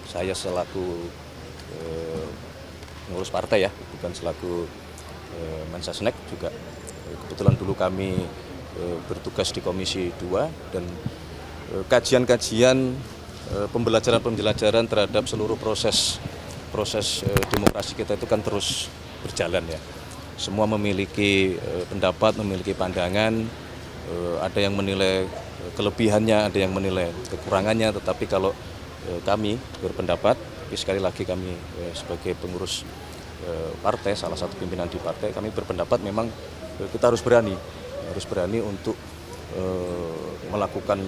saya selaku pengurus partai ya, bukan selaku Mensesnek juga kebetulan dulu kami bertugas di Komisi 2 dan kajian-kajian pembelajaran terhadap seluruh proses demokrasi kita itu kan terus berjalan ya. Semua memiliki pendapat, memiliki pandangan, ada yang menilai kelebihannya, ada yang menilai kekurangannya, tetapi kalau kami berpendapat, tapi sekali lagi kami sebagai pengurus partai, salah satu pimpinan di partai, kami berpendapat memang kita harus berani untuk melakukan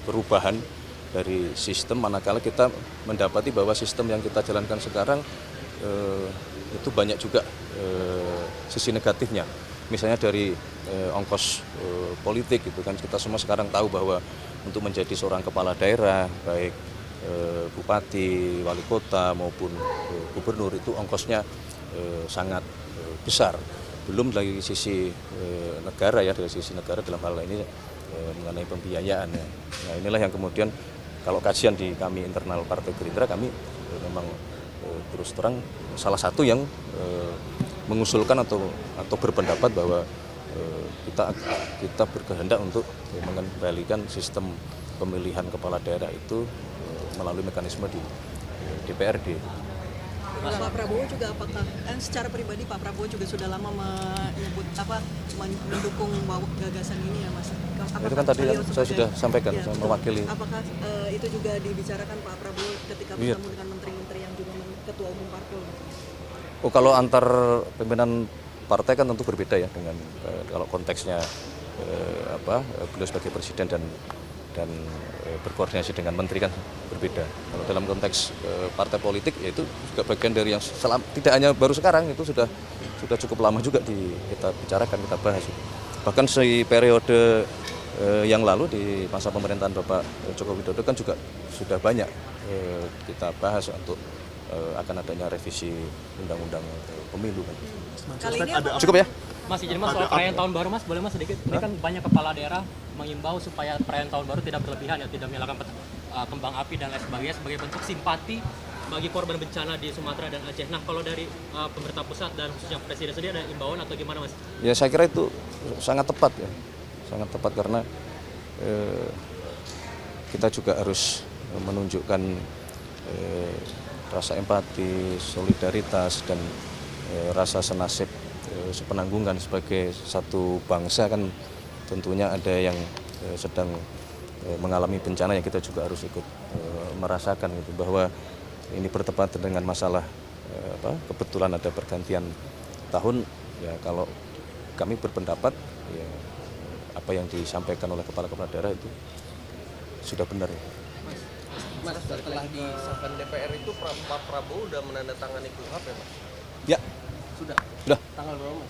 perubahan dari sistem, manakala kita mendapati bahwa sistem yang kita jalankan sekarang itu banyak juga sisi negatifnya. Misalnya dari ongkos politik gitu kan, kita semua sekarang tahu bahwa untuk menjadi seorang kepala daerah, baik bupati, wali kota maupun gubernur itu ongkosnya sangat besar. Belum dari sisi negara ya, dari sisi negara dalam hal ini mengenai pembiayaan ya. Nah inilah yang kemudian kalau kajian di kami internal Partai Gerindra, kami memang terus terang salah satu yang mengusulkan atau berpendapat bahwa kita berkehendak untuk mengembalikan sistem pemilihan kepala daerah itu melalui mekanisme di DPRD. Pak Prabowo juga apakah secara pribadi Pak Prabowo juga sudah lama mendukung gagasan ini ya Mas? Itu kan tadi saya sudah sampaikan, saya mewakili. Apakah itu juga dibicarakan Pak Prabowo ketika bertemu dengan menteri-menteri yang juga ketua umum parpol? Oh, kalau antar pimpinan partai kan tentu berbeda ya dengan kalau konteksnya beliau sebagai presiden dan berkoordinasi dengan menteri kan berbeda. Kalau dalam konteks partai politik ya itu juga bagian dari yang tidak hanya baru sekarang, itu sudah cukup lama juga kita bicarakan, kita bahas. Bahkan di periode yang lalu di masa pemerintahan Bapak Joko Widodo kan juga sudah banyak kita bahas untuk akan adanya revisi undang-undang pemilu kan. Kali ini cukup ya? Mas, izin Mas, soal perayaan tahun baru Mas, boleh Mas sedikit? Ini kan banyak kepala daerah mengimbau supaya perayaan tahun baru tidak berlebihan ya, tidak menyalakan kembang api dan lain sebagainya sebagai bentuk simpati bagi korban bencana di Sumatera dan Aceh. Nah, kalau dari pemerintah pusat dan khususnya Presiden sendiri ada imbauan atau gimana Mas? Ya saya kira itu sangat tepat ya, sangat tepat karena kita juga harus menunjukkan rasa empati, solidaritas dan rasa senasib sepenanggungan sebagai satu bangsa kan tentunya ada yang sedang mengalami bencana yang kita juga harus ikut merasakan gitu, bahwa ini bertepatan dengan masalah kebetulan ada pergantian tahun ya. Kalau kami berpendapat ya, apa yang disampaikan oleh kepala-kepala daerah itu sudah benar ya. Mas, setelah disahkan DPR itu Pak Prabowo udah menandatangani KUHP ya Mas? Ya. Sudah? Tanggal berapa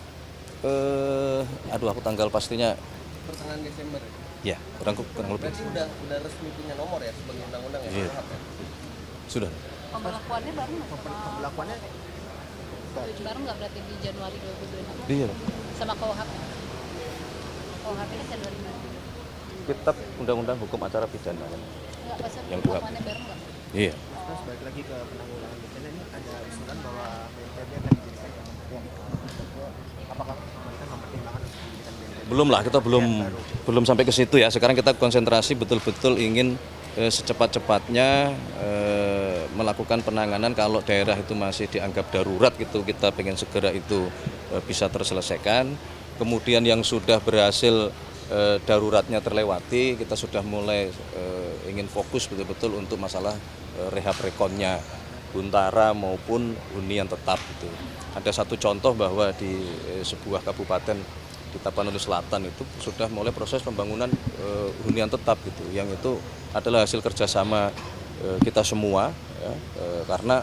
Mas? Aku tanggal pastinya pertengahan Desember. ya, kurang lebih. Berarti udah resmi punya nomor ya sebagai undang-undang ya? Iya. KUHP? Sudah. Pemberlakuannya baru nggak? Pemberlakuannya Baru nggak berarti di Januari 2026? Iya. Sama KUHP? KUHP ini Januari mana? Kitab Undang-Undang Hukum Acara Pidana kan. Nggak, pasal Yang pemberlakuannya baru nggak? Iya. Terus balik lagi ke penanggulangan bencana ini ada usulan bahwa BNPB akan dijadikan kementerian. Apakah pemerintah mempertimbangkan untuk menjadikan BNPB? Belum lah, kita belum sampai ke situ ya. Sekarang kita konsentrasi betul-betul ingin secepat-cepatnya melakukan penanganan kalau daerah itu masih dianggap darurat gitu, kita pengen segera itu bisa terselesaikan. Kemudian yang sudah berhasil daruratnya terlewati, kita sudah mulai ingin fokus betul-betul untuk masalah rehab rekonnya Buntara maupun hunian tetap gitu. Ada satu contoh bahwa di sebuah kabupaten di Tapanuli Selatan itu sudah mulai proses pembangunan hunian tetap gitu, yang itu adalah hasil kerjasama kita semua ya, karena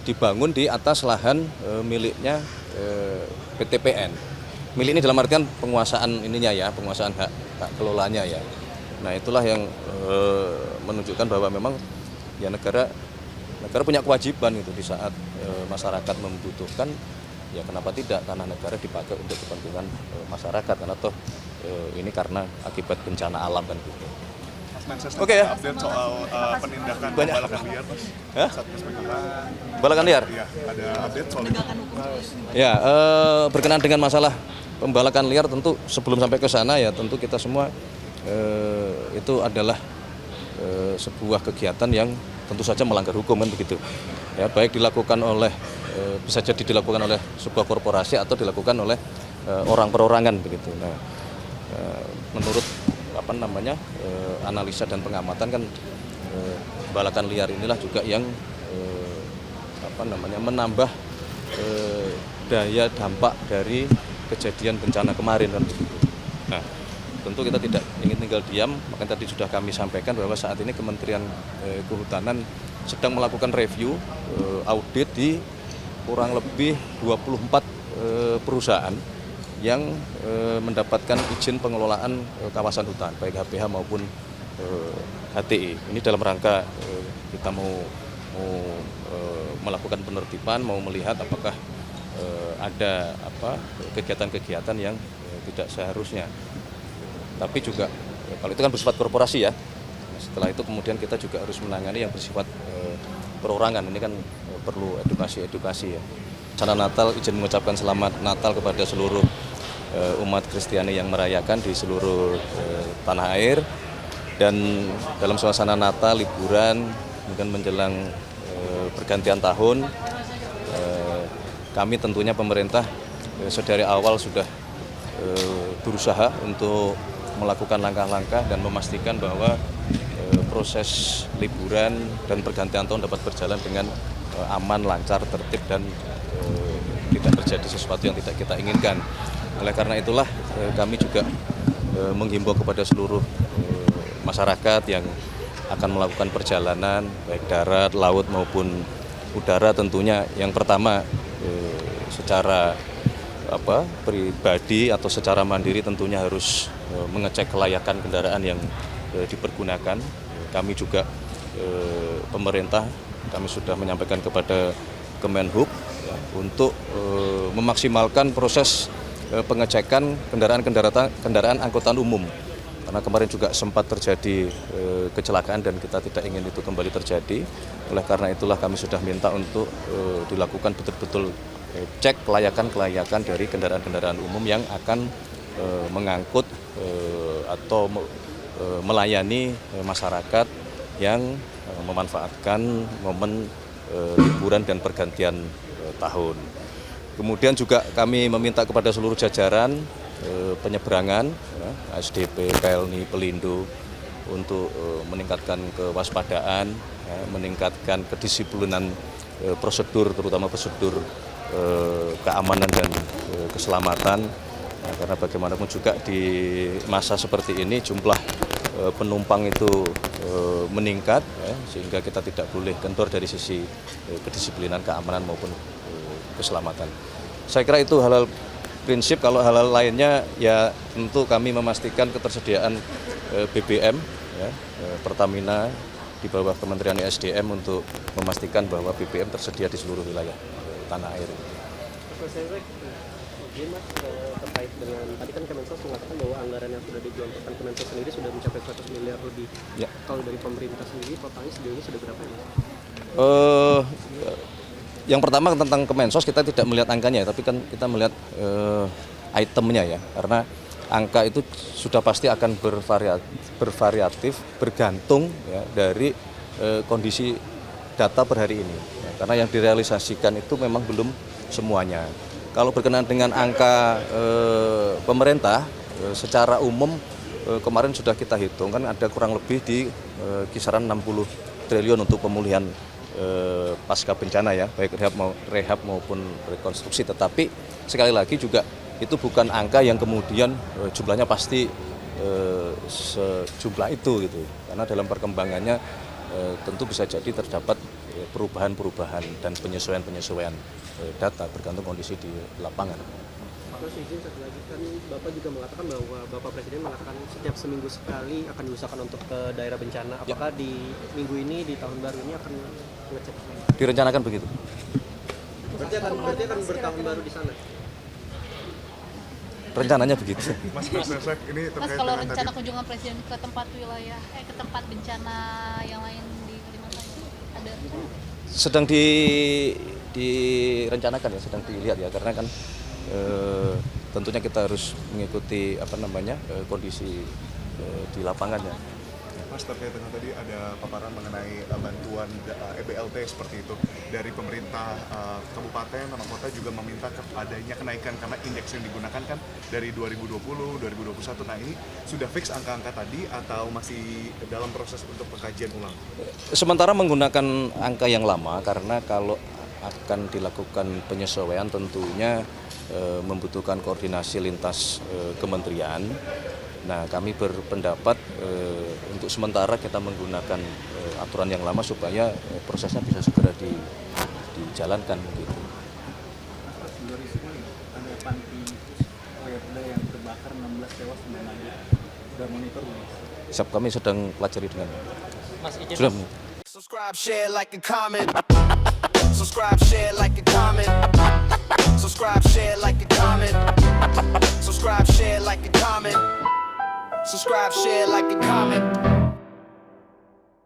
dibangun di atas lahan miliknya PTPN. Milik ini dalam artian penguasaan ininya ya, penguasaan hak kelolanya ya. Nah itulah yang menunjukkan bahwa memang ya negara punya kewajiban itu di saat masyarakat membutuhkan, ya kenapa tidak, tanah negara dipakai untuk kepentingan masyarakat, karena toh ini karena akibat bencana alam kan gitu. Oke ya. Update soal penindakan banyak. Pembalakan liar, Mas. Hah? Satgas Penanggulangan. Pembalakan liar. Iya, ada update soal itu. Penegakan hukum. Ya, berkenaan dengan masalah pembalakan liar tentu sebelum sampai ke sana ya tentu kita semua itu adalah sebuah kegiatan yang tentu saja melanggar hukum kan begitu. Ya, baik dilakukan oleh bisa jadi dilakukan oleh sebuah korporasi atau dilakukan oleh orang perorangan begitu. Nah, menurut analisa dan pengamatan kan pembalakan liar inilah juga yang menambah daya dampak dari kejadian bencana kemarin kan begitu. Nah, tentu kita tidak ingin tinggal diam, makanya tadi sudah kami sampaikan bahwa saat ini Kementerian Kehutanan sedang melakukan review audit di kurang lebih 24 perusahaan yang mendapatkan izin pengelolaan kawasan hutan, baik HPH maupun HTI. Ini dalam rangka kita mau melakukan penertiban, mau melihat apakah ada kegiatan-kegiatan yang tidak seharusnya. Tapi juga kalau itu kan bersifat korporasi ya. Setelah itu kemudian kita juga harus menangani yang bersifat perorangan. Ini kan perlu edukasi ya. Sana Natal, izin mengucapkan selamat Natal kepada seluruh umat Kristiani yang merayakan di seluruh tanah air. Dan dalam suasana Natal, liburan, mungkin menjelang pergantian tahun, kami tentunya pemerintah sedari awal sudah berusaha untuk melakukan langkah-langkah dan memastikan bahwa proses liburan dan pergantian tahun dapat berjalan dengan aman, lancar, tertib dan tidak terjadi sesuatu yang tidak kita inginkan. Oleh karena itulah kami juga menghimbau kepada seluruh masyarakat yang akan melakukan perjalanan baik darat, laut maupun udara tentunya yang pertama secara pribadi atau secara mandiri tentunya harus mengecek kelayakan kendaraan yang dipergunakan. Kami juga pemerintah kami sudah menyampaikan kepada Kemenhub ya, untuk memaksimalkan proses pengecekan kendaraan angkutan umum. Karena kemarin juga sempat terjadi kecelakaan dan kita tidak ingin itu kembali terjadi. Oleh karena itulah kami sudah minta untuk dilakukan betul-betul cek kelayakan dari kendaraan-kendaraan umum yang akan mengangkut atau melayani masyarakat yang memanfaatkan momen liburan dan pergantian tahun. Kemudian juga kami meminta kepada seluruh jajaran penyeberangan, ASDP, KLNI, Pelindo untuk meningkatkan kewaspadaan, meningkatkan kedisiplinan prosedur, terutama prosedur keamanan dan keselamatan. Karena bagaimanapun juga di masa seperti ini jumlah penumpang itu meningkat, sehingga kita tidak boleh kendor dari sisi kedisiplinan keamanan maupun keselamatan. Saya kira itu hal-hal prinsip. Kalau hal-hal lainnya ya tentu kami memastikan ketersediaan BBM ya, Pertamina di bawah Kementerian ESDM untuk memastikan bahwa BBM tersedia di seluruh wilayah tanah air. Mas, terkait dengan tadi kan Kemensos mengatakan bahwa anggaran yang sudah digelontorkan Kemensos sendiri sudah mencapai 100 miliar lebih. Ya. Kalau dari pemerintah sendiri totalnya sejauh ini sudah berapa ya? Yang pertama tentang Kemensos kita tidak melihat angkanya, tapi kan kita melihat itemnya ya, karena angka itu sudah pasti akan bervariatif bergantung ya, dari kondisi data per hari ini. Ya, karena yang direalisasikan itu memang belum semuanya. Kalau berkenaan dengan angka pemerintah, secara umum kemarin sudah kita hitung kan ada kurang lebih di kisaran 60 triliun untuk pemulihan pasca bencana ya, baik rehab maupun rekonstruksi. Tetapi sekali lagi juga itu bukan angka yang kemudian jumlahnya pasti sejumlah itu gitu. Karena dalam perkembangannya tentu bisa jadi terdapat perubahan-perubahan dan penyesuaian-penyesuaian data bergantung kondisi di lapangan. Mas, izin satu lagi, kan Bapak juga mengatakan bahwa Bapak Presiden mengatakan setiap seminggu sekali akan diusahakan untuk ke daerah bencana. Apakah di minggu ini, di tahun baru ini akan mengecek? Direncanakan begitu. Berarti akan bertahun baru di sana? Rencananya begitu. Mas, ini terkait kalau dengan rencana tadi. kunjungan Presiden ke tempat bencana yang lain di Kalimantan? sedang direncanakan ya, sedang dilihat ya, karena kan tentunya kita harus mengikuti kondisi di lapangan ya. Mas, terkait dengan tadi ada paparan mengenai bantuan EBLT seperti itu dari pemerintah kabupaten sama kota juga meminta adanya kenaikan karena indeks yang digunakan kan dari 2020, 2021. Nah, ini sudah fix angka-angka tadi atau masih dalam proses untuk pengkajian ulang? Sementara menggunakan angka yang lama karena kalau akan dilakukan penyesuaian tentunya membutuhkan koordinasi lintas kementerian. Nah, kami berpendapat untuk sementara kita menggunakan aturan yang lama supaya prosesnya bisa segera dijalankan gitu. Dari sini ada panti Werda yang terbakar 16 tewas menangani. Sudah monitor belum? Siap, kami sedang pelajari dengan Mas izin sudah. Subscribe, share, like, and comment. Subscribe, share, like, and comment. Subscribe, share, like, and comment. Subscribe, share, like, and comment. Subscribe, share, like, and comment.